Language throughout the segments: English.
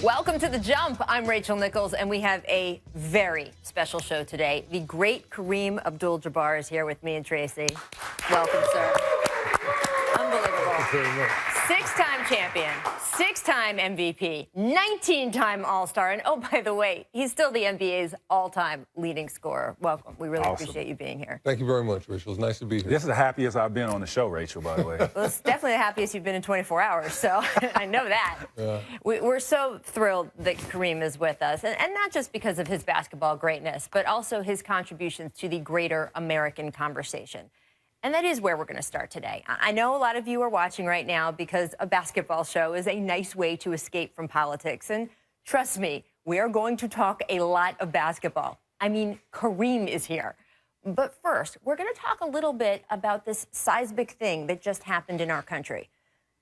Welcome to The Jump. I'm Rachel Nichols, and we have a very special show today. The great Kareem Abdul Jabbar is here with me and Tracy. Welcome, sir. Unbelievable. Six-time champion, six-time MVP, 19-time All-Star, and oh, by the way, he's still the NBA's all-time leading scorer. Welcome. We really appreciate you being here. Thank you very much, Rachel. It's nice to be here. This is the happiest I've been on the show, Rachel, by the way. Well, it's definitely the happiest you've been in 24 hours, so I know that. Yeah. We're so thrilled that Kareem is with us, and not just because of his basketball greatness, but also his contributions to the greater American conversation. And that is where we're going to start today. I know a lot of you are watching right now because a basketball show is a nice way to escape from politics. And trust me, we are going to talk a lot of basketball. I mean, Kareem is here. But first, we're going to talk a little bit about this seismic thing that just happened in our country.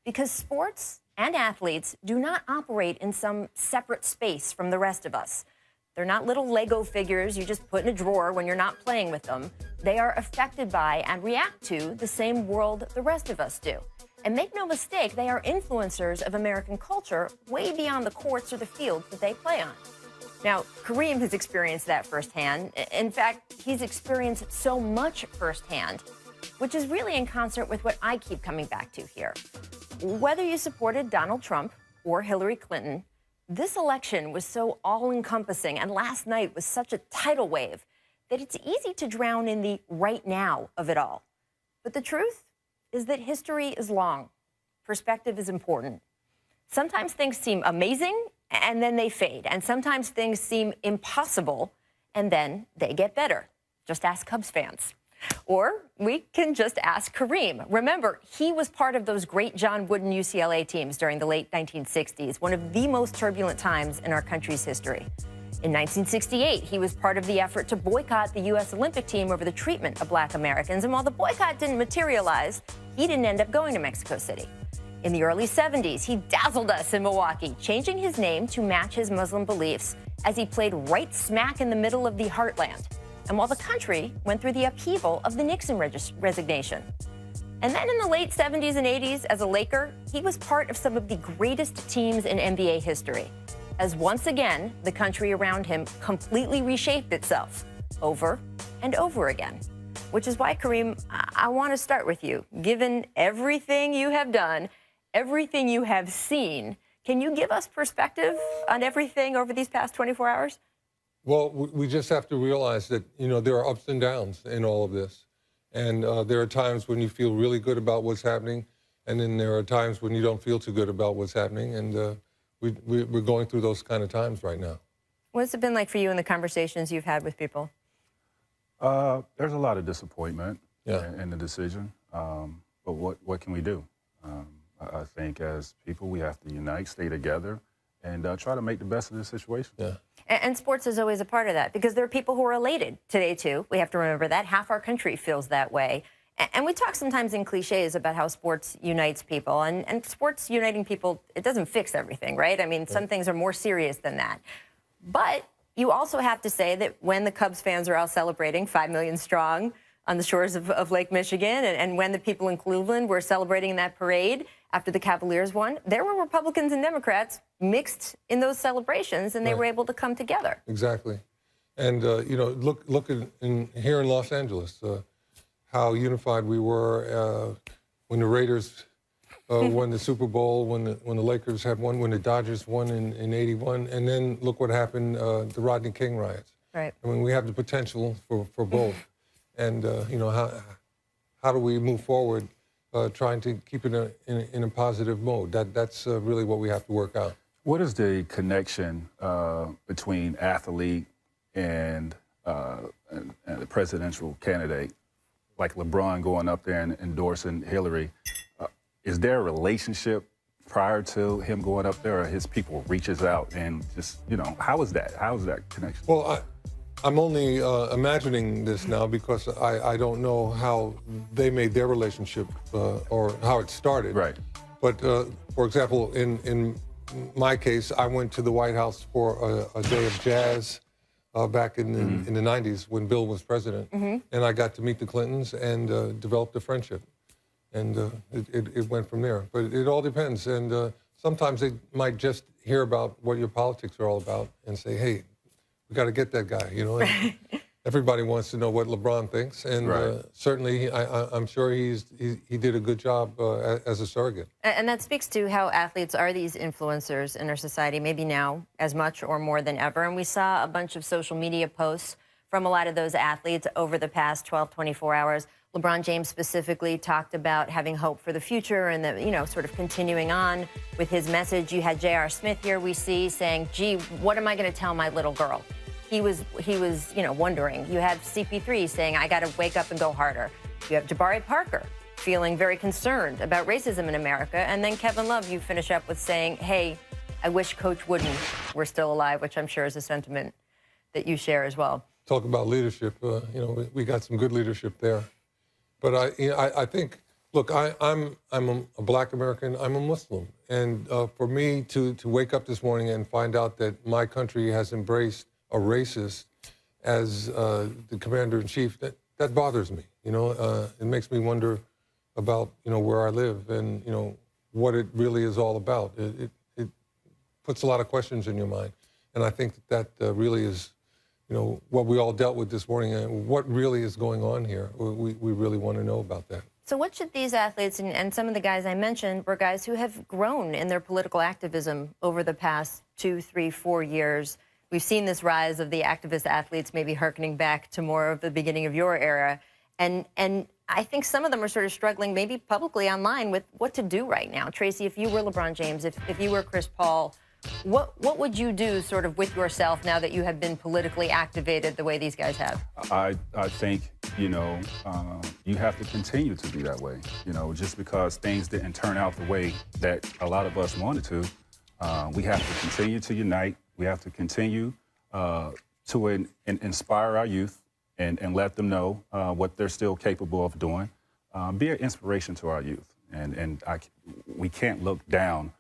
Because sports and athletes do not operate in some separate space from the rest of us. They're not little Lego figures you just put in a drawer when you're not playing with them. They are affected by and react to the same world the rest of us do. And make no mistake, they are influencers of American culture way beyond the courts or the fields that they play on. Now, Kareem has experienced that firsthand. In fact, he's experienced so much firsthand, which is really in concert with what I keep coming back to here. Whether you supported Donald Trump or Hillary Clinton, this election was so all-encompassing, and last night was such a tidal wave that it's easy to drown in the right now of it all. But the truth is that history is long. Perspective is important. Sometimes things seem amazing, and then they fade. And sometimes things seem impossible, and then they get better. Just ask Cubs fans. Or we can just ask Kareem. Remember, he was part of those great John Wooden UCLA teams during the late 1960s, one of the most turbulent times in our country's history. In 1968, he was part of the effort to boycott the U.S. Olympic team over the treatment of Black Americans. And while the boycott didn't materialize, he didn't end up going to Mexico City. In the early 70s, he dazzled us in Milwaukee, changing his name to match his Muslim beliefs as he played right smack in the middle of the heartland. And while the country went through the upheaval of the Nixon resignation. And then in the late 70s and 80s, as a Laker, he was part of some of the greatest teams in NBA history, as once again, the country around him completely reshaped itself over and over again. Which is why, Kareem, I want to start with you. Given everything you have done, everything you have seen, can you give us perspective on everything over these past 24 hours? Well, we just have to realize that, you know, there are ups and downs in all of this. And there are times when you feel really good about what's happening, and then there are times when you don't feel too good about what's happening. And we're going through those kind of times right now. What's it been like for you in the conversations you've had with people? There's a lot of disappointment in the decision. But what can we do? I think as people, we have to unite, stay together, and try to make the best of this situation. Yeah. And sports is always a part of that, because there are people who are elated today, too. We have to remember that. Half our country feels that way. And we talk sometimes in cliches about how sports unites people. And sports uniting people, it doesn't fix everything, right? I mean, some things are more serious than that. But you also have to say that when the Cubs fans are out celebrating 5 million strong on the shores of Lake Michigan, and when the people in Cleveland were celebrating that parade after the Cavaliers won, there were Republicans and Democrats mixed in those celebrations, and they were able to come together. Exactly. And, you know, look here in Los Angeles, how unified we were when the Raiders won the Super Bowl, when the Lakers had won, when the Dodgers won in '81, and then look what happened, the Rodney King riots. Right. I mean, we have the potential for both. And, you know, how do we move forward trying to keep it in a positive mode? That's really what we have to work out. What is the connection between athlete and the presidential candidate, like LeBron going up there and endorsing Hillary? Is there a relationship prior to him going up there, or his people reaches out and just, you know, how is that? How is that connection? Well, I'm only imagining this now because I don't know how they made their relationship or how it started. Right. But, for example, in my case, I went to the White House for a day of jazz back in the 90s when Bill was president. And I got to meet the Clintons and developed a friendship. And it went from there. But it all depends. And sometimes they might just hear about what your politics are all about and say, hey, we got to get that guy, you know. And everybody wants to know what LeBron thinks, and certainly I'm sure he did a good job as a surrogate. And that speaks to how athletes are these influencers in our society, maybe now as much or more than ever. And we saw a bunch of social media posts from a lot of those athletes over the past 12, 24 hours. LeBron James specifically talked about having hope for the future and the, you know, sort of continuing on with his message. You had J.R. Smith here, we see, saying, gee, what am I going to tell my little girl? He was, you know, wondering. You have CP3 saying, I got to wake up and go harder. You have Jabari Parker feeling very concerned about racism in America. And then Kevin Love, you finish up with saying, hey, I wish Coach Wooden were still alive, which I'm sure is a sentiment that you share as well. Talk about leadership. You know, we got some good leadership there. But I think, look, I'm a Black American. I'm a Muslim, and for me to wake up this morning and find out that my country has embraced a racist as the commander-in-chief, that bothers me. You know, it makes me wonder about, you know, where I live and, you know, what it really is all about. It puts a lot of questions in your mind, and I think that really is, you know, what we all dealt with this morning and what really is going on here. We really want to know about that. So what should these athletes, and some of the guys I mentioned were guys who have grown in their political activism over the past 2, 3, 4 years. We've seen this rise of the activist athletes maybe hearkening back to more of the beginning of your era. And I think some of them are sort of struggling maybe publicly online with what to do right now. Tracy, if you were LeBron James, if you were Chris Paul, what would you do sort of with yourself now that you have been politically activated the way these guys have? I think, you know, you have to continue to be that way. You know, just because things didn't turn out the way that a lot of us wanted to, we have to continue to unite. We have to continue to inspire our youth and let them know what they're still capable of doing. Be an inspiration to our youth. And we can't look down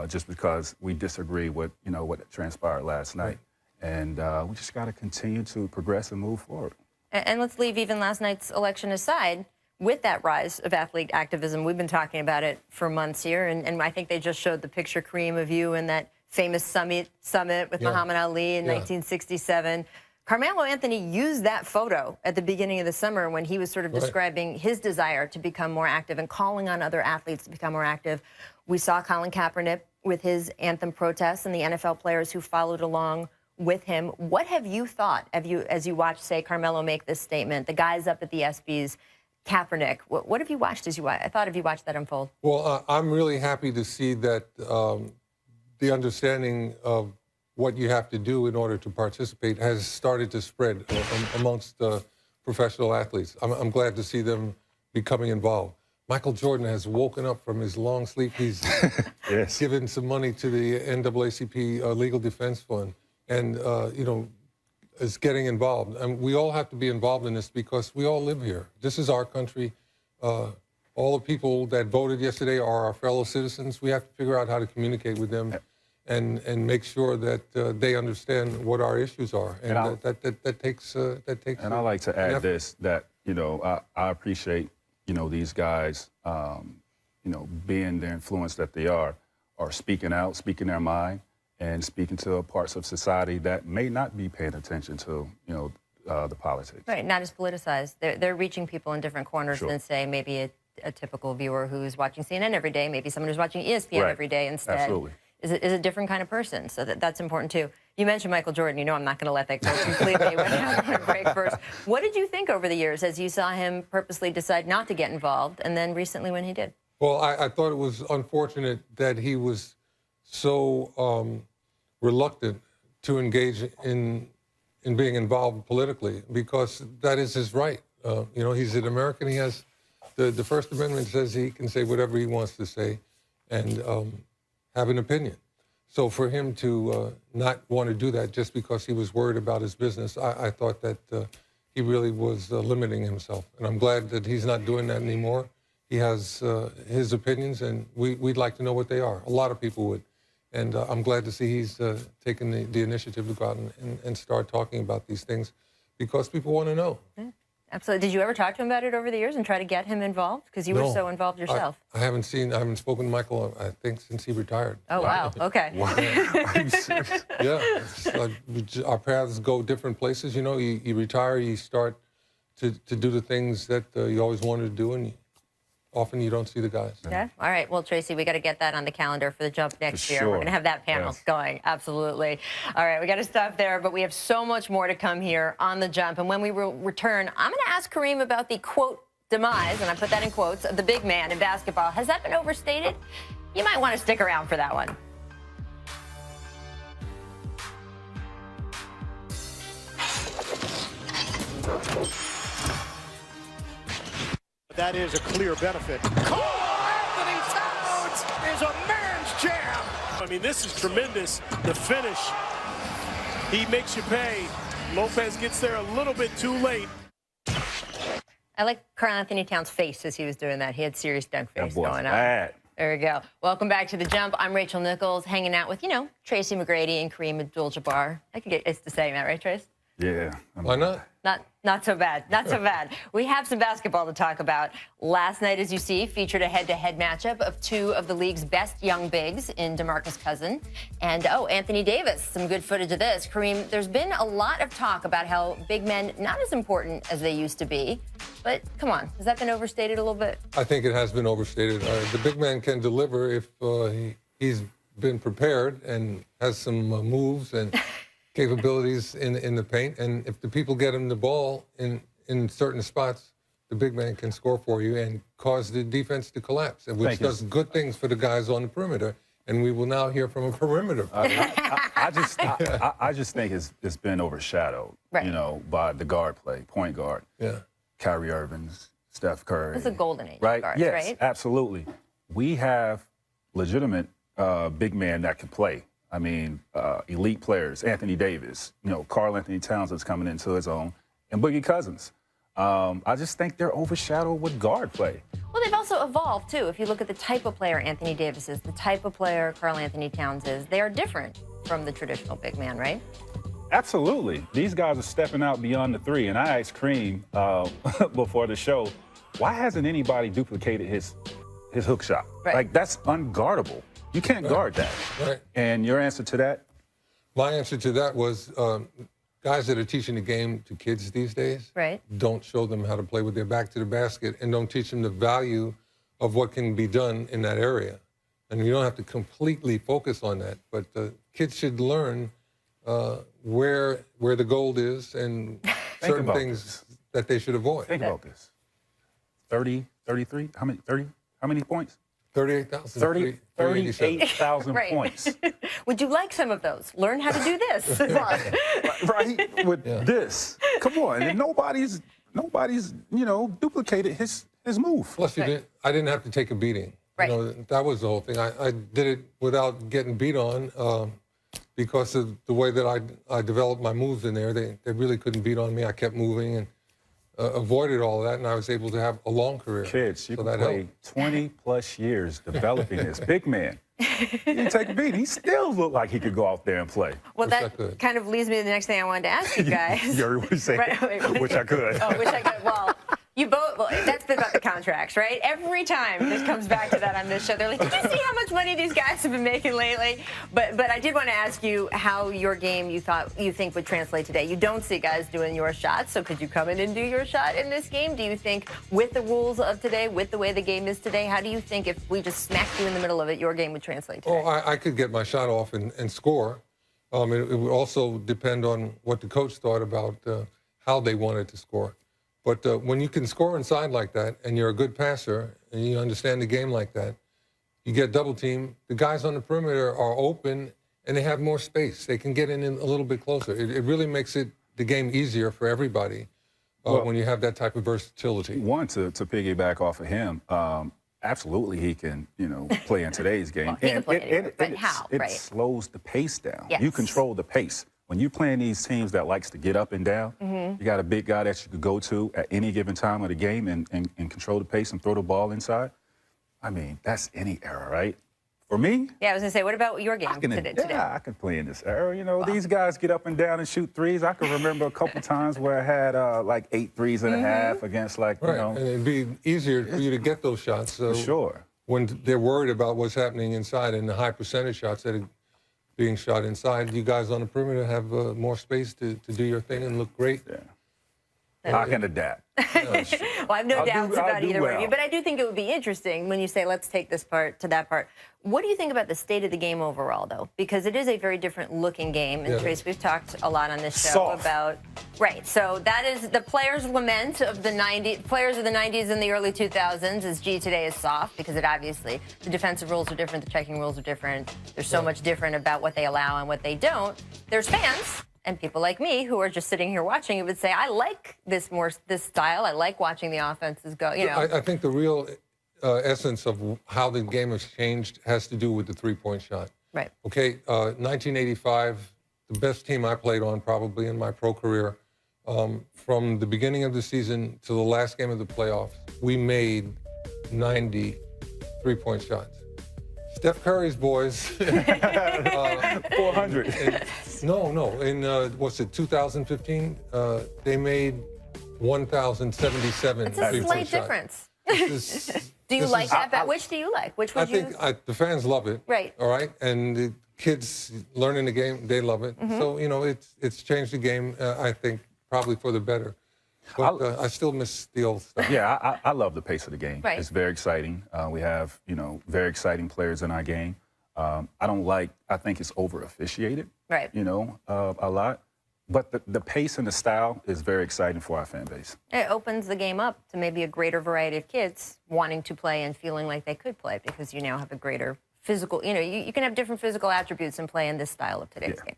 just because we disagree with, you know, what transpired last night. And we just got to continue to progress and move forward. And let's leave even last night's election aside. With that rise of athlete activism, we've been talking about it for months here, and I think they just showed the picture, Kareem, of you in that famous summit with Muhammad Ali in 1967. Carmelo Anthony used that photo at the beginning of the summer when he was sort of describing his desire to become more active and calling on other athletes to become more active. We saw Colin Kaepernick with his anthem protests and the NFL players who followed along with him. What have you thought as you watched, say, Carmelo make this statement, the guys up at the ESPYs, Kaepernick? What have you watched I thought, have you watched that unfold? Well, I'm really happy to see that the understanding of what you have to do in order to participate has started to spread amongst professional athletes. I'm glad to see them becoming involved. Michael Jordan has woken up from his long sleep. He's given some money to the NAACP Legal Defense Fund and, you know, is getting involved. And we all have to be involved in this because we all live here. This is our country. All the people that voted yesterday are our fellow citizens. We have to figure out how to communicate with them and make sure that they understand what our issues are. And that takes. And I like to add this, that, you know, I appreciate, you know, these guys, you know, being the influence that they are speaking out, speaking their mind, and speaking to parts of society that may not be paying attention to, you know, the politics. Right, not as politicized. They're reaching people in different corners than, say, maybe a typical viewer who's watching CNN every day, maybe someone who's watching ESPN every day instead. Absolutely. Is a different kind of person, so that's important too. You mentioned Michael Jordan. You know I'm not going to let that go completely without break first. What did you think over the years as you saw him purposely decide not to get involved, and then recently when he did? Well, I thought it was unfortunate that he was so reluctant to engage in being involved politically, because that is his right. You know, he's an American. He has the First Amendment says he can say whatever he wants to say, and have an opinion. So for him to not want to do that just because he was worried about his business, I thought that he really was limiting himself. And I'm glad that he's not doing that anymore. He has his opinions, and we'd like to know what they are. A lot of people would. And I'm glad to see he's taken the initiative to go out and start talking about these things, because people want to know. Absolutely. Did you ever talk to him about it over the years and try to get him involved? Because you were so involved yourself. I haven't spoken to Michael, I think, since he retired. Oh, wow. Okay. Wow. Are you serious? Yeah. It's like our paths go different places. You know, you retire, you start to do the things that you always wanted to do, and often you don't see the guys. Yeah. All right. Well, Tracy, we got to get that on the calendar for the jump next year. We're going to have that panel going. Absolutely. All right. We got to stop there, but we have so much more to come here on the jump. And when we return, I'm going to ask Kareem about the quote demise, and I put that in quotes, of the big man in basketball. Has that been overstated? You might want to stick around for that one. That is a clear benefit. Anthony Towns is a man's jam. I mean, this is tremendous. The finish, he makes you pay. Lopez gets there a little bit too late. I like Karl Anthony Towns' face as he was doing that. He had serious dunk face going on. Bad. There we go. Welcome back to The Jump. I'm Rachel Nichols, hanging out with, Tracy McGrady and Kareem Abdul Jabbar. I could get used to saying that, right, Trace? Yeah. Why not? Not so bad. Not so bad. We have some basketball to talk about. Last night, as you see, featured a head-to-head matchup of two of the league's best young bigs in DeMarcus Cousins and, Anthony Davis. Some good footage of this. Kareem, there's been a lot of talk about how big men not as important as they used to be. But come on, has that been overstated a little bit? I think it has been overstated. The big man can deliver if he's been prepared and has some moves and capabilities in the paint, and if the people get him the ball in certain spots, the big man can score for you and cause the defense to collapse, which does good things for the guys on the perimeter. And we will now hear from a perimeter. I just think it's been overshadowed, by the guard play, point guard. Yeah. Kyrie Irving, Steph Curry. It's a golden age, right? Guards, Yes, right? absolutely. We have legitimate big men that can play. I mean, elite players, Anthony Davis, Karl Anthony Towns is coming into his own, and Boogie Cousins. I just think they're overshadowed with guard play. Well, they've also evolved, too. If you look at the type of player Anthony Davis is, the type of player Karl Anthony Towns is, they are different from the traditional big man, right? Absolutely. These guys are stepping out beyond the three. And I asked Kareem before the show, why hasn't anybody duplicated his hook shot? Right. Like, that's unguardable. You can't guard that. Right. And your answer to that? My answer to that was guys that are teaching the game to kids these days don't show them how to play with their back to the basket and don't teach them the value of what can be done in that area. And you don't have to completely focus on that, but kids should learn where the gold is and certain things that they should avoid. Think about this. 30, 33, how many points? 38,000. 38,000 points. Would you like some of those? Learn how to do this. right? With this. Come on. And nobody's duplicated his move. Plus, I didn't have to take a beating. Right. That was the whole thing. I did it without getting beat on because of the way that I developed my moves in there. They really couldn't beat on me. I kept moving and avoided all of that, and I was able to have a long career. Kids, you can play 20-plus years developing this. Big man. He didn't take a beat. He still looked like he could go out there and play. Well, that kind of leads me to the next thing I wanted to ask you guys. You already want to say, wish I could. Oh, wish I could. Well, you both, that's been about the contracts, right? Every time this comes back to that on this show, they're like, did you see how much money these guys have been making lately? But I did want to ask you how your game you think would translate today. You don't see guys doing your shots, so could you come in and do your shot in this game? Do you think with the rules of today, with the way the game is today, how do you think if we just smacked you in the middle of it, your game would translate today? Oh, I could get my shot off and score. It would also depend on what the coach thought about how they wanted to score. But when you can score inside like that and you're a good passer and you understand the game like that, you get double teamed. The guys on the perimeter are open and they have more space. They can get in a little bit closer. It really makes the game easier for everybody when you have that type of versatility. One, to piggyback off of him, absolutely he can, play in today's game. Well, he can play anywhere, but how, it slows the pace down. Yes. You control the pace. When you're playing these teams that likes to get up and down, you got a big guy that you could go to at any given time of the game and control the pace and throw the ball inside. I mean, that's any era, right? For me? Yeah, I was going to say, what about your game today? Yeah, I can play in this era. You know, these guys get up and down and shoot threes. I can remember a couple times where I had like 8 threes and a half against like, you know. And it'd be easier for you to get those shots. So For sure. when they're worried about what's happening inside and the high percentage shots that are being shot inside, you guys on the perimeter have more space to do your thing and look great. Yeah. I can adapt. Well, I have no doubts about either one of you, but I do think it would be interesting when you say, let's take this part to that part. What do you think about the state of the game overall, though? Because it is a very different looking game. And Trace, we've talked a lot on this show about, right. So that is the players' lament of the 90s, players of the 90s and the early 2000s is, gee, today is soft, because it obviously, the defensive rules are different, the checking rules are different. There's so much different about what they allow and what they don't. There's fans. And people like me who are just sitting here watching it would say, I like this style. I like watching the offenses go, you know. I think the real essence of how the game has changed has to do with the three-point shot. Right. Okay, 1985, the best team I played on probably in my pro career, from the beginning of the season to the last game of the playoffs, we made 90 three-point shots. Steph Curry's boys. 400. No. In, what's it, 2015, they made 1,077 It's a three-point slight shots. difference. Do you this like is- that? Which do you like? Which would I think the fans love it. Right. All right. And the kids learning the game, they love it. So, you know, it's changed the game, I think, probably for the better. But I still miss the old stuff. Yeah, I love the pace of the game. Right. It's very exciting. We have, you know, very exciting players in our game. I think it's over-officiated, Right. you know, a lot. But the pace and the style is very exciting for our fan base. It opens the game up to maybe a greater variety of kids wanting to play and feeling like they could play, because you now have a greater physical, you know, you can have different physical attributes and play in this style of today's game.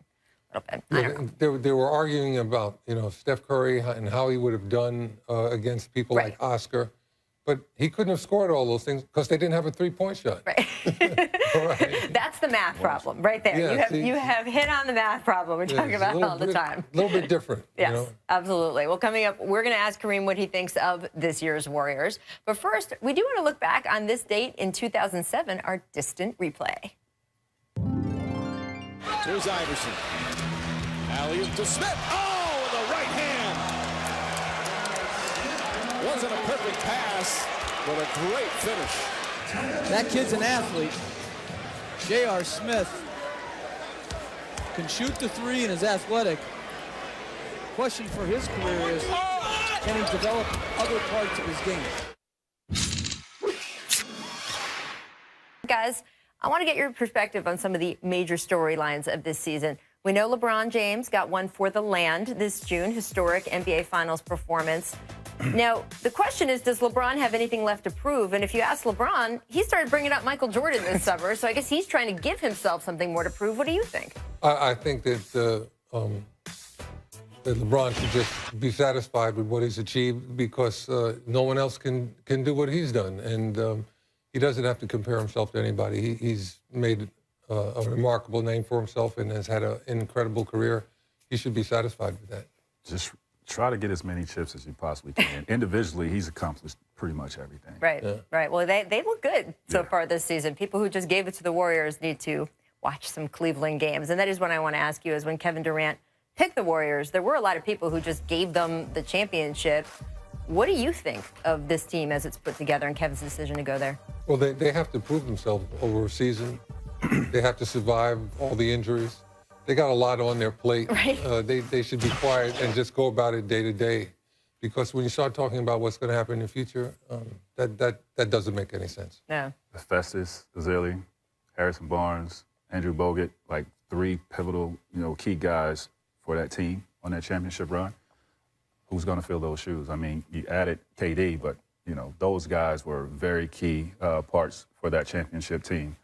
They were arguing about, you know, Steph Curry and how he would have done against people like Oscar. But he couldn't have scored all those things because they didn't have a three-point shot. Right. Right. That's the math problem right there. Yeah, you have hit on the math problem we're talking about all the time. A little bit different. Yes, you know? absolutely. Well, coming up, we're going to ask Kareem what he thinks of this year's Warriors. But first, we do want to look back on this date in 2007, our distant replay. Here's Iverson. Alley-oop to Smith. Oh, with the right hand. Wasn't a perfect pass, but a great finish. That kid's an athlete. J.R. Smith can shoot the three and is athletic. Question for his career is, can he develop other parts of his game? Guys, I want to get your perspective on some of the major storylines of this season. We know LeBron James got one for the land this June, historic NBA Finals performance. Now, the question is, does LeBron have anything left to prove? And if you ask LeBron, he started bringing up Michael Jordan this summer, so I guess he's trying to give himself something more to prove. What do you think? I think that LeBron should just be satisfied with what he's achieved, because no one else can do what he's done. And he doesn't have to compare himself to anybody. He's made a remarkable name for himself and has had an incredible career. He should be satisfied with that. Just try to get as many chips as you possibly can. Individually, he's accomplished pretty much everything. Right, right. Well, they look good so far this season. People who just gave it to the Warriors need to watch some Cleveland games. And that is what I want to ask you, is when Kevin Durant picked the Warriors, there were a lot of people who just gave them the championship. What do you think of this team as it's put together and Kevin's decision to go there? Well, they have to prove themselves over a season. They have to survive all the injuries. They got a lot on their plate. Right. They should be quiet and just go about it day to day, because when you start talking about what's going to happen in the future, that doesn't make any sense. No. Festus, Ezeli, Harrison Barnes, Andrew Bogut, like 3 pivotal, you know, key guys for that team on that championship run. Who's going to fill those shoes? I mean, you added KD, but, you know, those guys were very key parts for that championship team.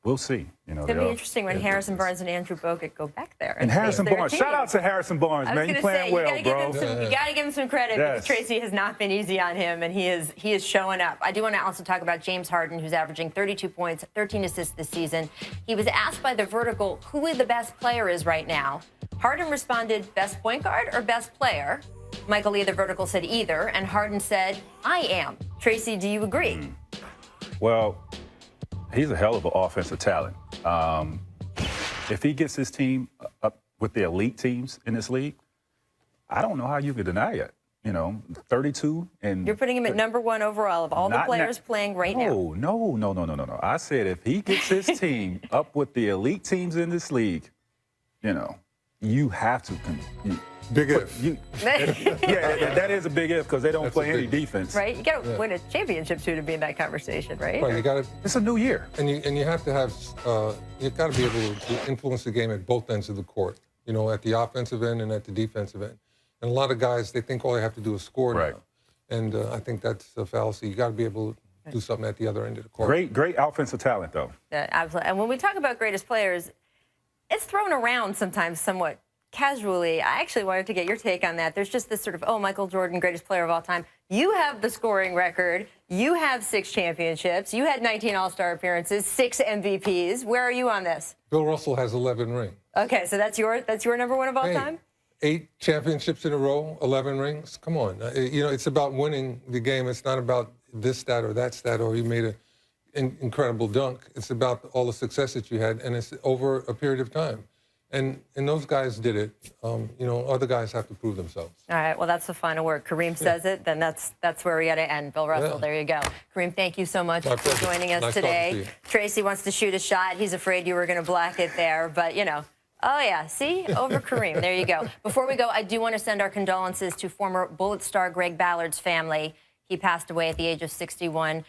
We'll see. You know, It's going to be interesting when Harrison Barnes and Andrew Bogut go back there. And Harrison face their Barnes. team. Shout out to Harrison Barnes, man. You playing well, bro. You got to give him some credit, because Tracy has not been easy on him, and he is showing up. I do want to also talk about James Harden, who's averaging 32 points, 13 assists this season. He was asked by The Vertical who the best player is right now. Harden responded, best point guard or best player? Michael Lee, The Vertical, said either, and Harden said, I am. Tracy, do you agree? Well, He's a hell of an offensive talent. If he gets his team up with the elite teams in this league, I don't know how you could deny it. 32 and You're putting him at #1 overall of all the players playing right now. No. I said if he gets his team up with the elite teams in this league, you have to. Big if. That is a big if because they don't play any defense. Right? You got to win a championship too to be in that conversation, right? Right, you got to. It's a new year, and you have to have. You got to be able to influence the game at both ends of the court. At the offensive end and at the defensive end. And a lot of guys, they think all they have to do is score now. And I think that's a fallacy. You got to be able to do something at the other end of the court. Great offensive talent, though. Yeah, absolutely. And when we talk about greatest players, it's thrown around sometimes somewhat casually. I actually wanted to get your take on that. There's just this sort of, Michael Jordan, greatest player of all time. You have the scoring record. You have 6 championships. You had 19 All-Star appearances, 6 MVPs. Where are you on this? Bill Russell has 11 rings. Okay, so that's your #1 of all time? 8 championships in a row, 11 rings. Come on. It's about winning the game. It's not about this stat or that stat or you made an incredible dunk. It's about all the success that you had, and it's over a period of time. And those guys did it. Other guys have to prove themselves. All right, well, that's the final word. Kareem says it, then that's where we got to end. Bill Russell, there you go. Kareem, thank you so much for joining us nice today. Tracy wants to shoot a shot. He's afraid you were going to block it there, but, oh, yeah, see? Over Kareem. There you go. Before we go, I do want to send our condolences to former Bullet star Greg Ballard's family. He passed away at the age of 61.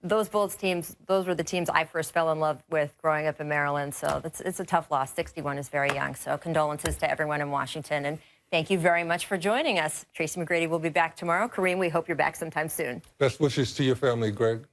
Those Bullets teams, those were the teams I first fell in love with growing up in Maryland. So it's a tough loss. 61 is very young. So condolences to everyone in Washington. And thank you very much for joining us. Tracy McGrady will be back tomorrow. Kareem, we hope you're back sometime soon. Best wishes to your family, Greg.